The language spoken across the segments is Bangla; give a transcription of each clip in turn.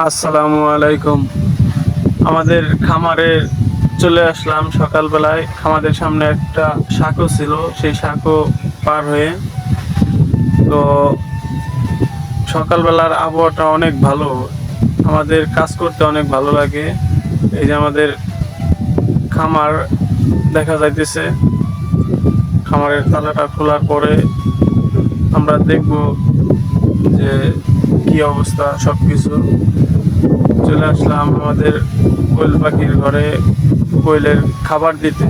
আসসালামু আলাইকুম। আমাদের খামারে চলে আসলাম সকালবেলায়। খামারের সামনে একটা সাঁকো ছিল, সেই সাঁকো পার হয়ে। তো সকালবেলার আবহাওয়াটা অনেক ভালো, আমাদের কাজ করতে অনেক ভালো লাগে। এই যে আমাদের খামার দেখা যাইতেছে, খামারের তালাটা খোলার পরে আমরা দেখব যে কি অবস্থা। সবকিছু চলে আসলাম আমাদের কোয়েল পাখির ঘরে কোয়েলের খাবার দিতে।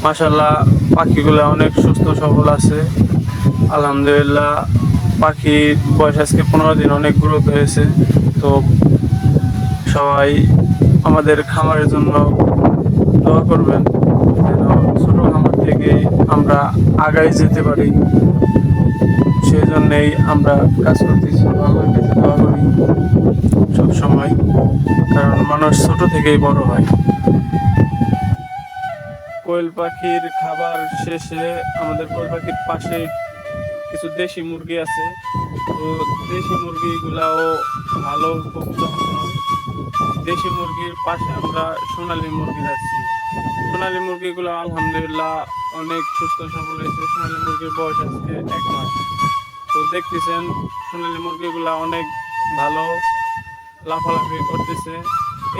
মাশাল্লাহ, পাখিগুলো অনেক সুস্থ সবল আছে, আলহামদুলিল্লাহ। পাখির বয়স আজকে 15 দিন, অনেক গ্রোথ হয়েছে। তো সবাই আমাদের খামারের জন্য দোয়া করবেন, যেন ছোট খামার থেকে আমরা আগায় যেতে পারি। সেই জন্যেই আমরা কাজ করতেছি, আল্লাহর কাছে দোয়া করি সব সময়, কারণ মানুষ ছোট থেকেই বড় হয়। কোয়েল পাখির খাবার শেষে আমাদের কোয়েল পাখির পাশে কিছু দেশি মুরগি আছে। তো দেশি মুরগিগুলাও ভালো উপযুক্ত। দেশি মুরগির পাশে আমরা সোনালী মুরগি রাখছি। সোনালী মুরগিগুলো আলহামদুলিল্লাহ অনেক সুস্থ সবল হয়েছে। সোনালী মুরগির বয়স আজকে 1 মাস। তো দেখতেছেন সোনালী মুরগিগুলা অনেক ভালো লাফালাফি করতেছে।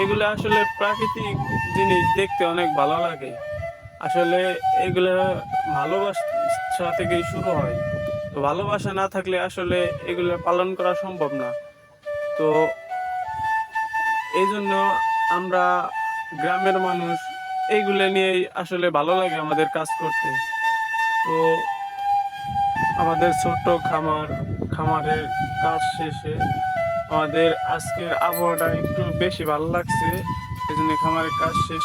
এগুলো আসলে প্রাকৃতিক জিনিস, দেখতে অনেক ভালো লাগে। আসলে এগুলো ভালোবাসা থেকেই শুরু হয়। তো ভালোবাসা না থাকলে আসলে এগুলো পালন করা সম্ভব না। তো এই জন্য আমরা গ্রামের মানুষ, এইগুলো নিয়েই আসলে ভালো লাগে আমাদের কাজ করতে। তো আমাদের ছোট্ট খামারের কাজ শেষে আমাদের আজকের আবহাওয়াটা একটু বেশি ভালো লাগছে, এই জন্য খামারের কাজ শেষ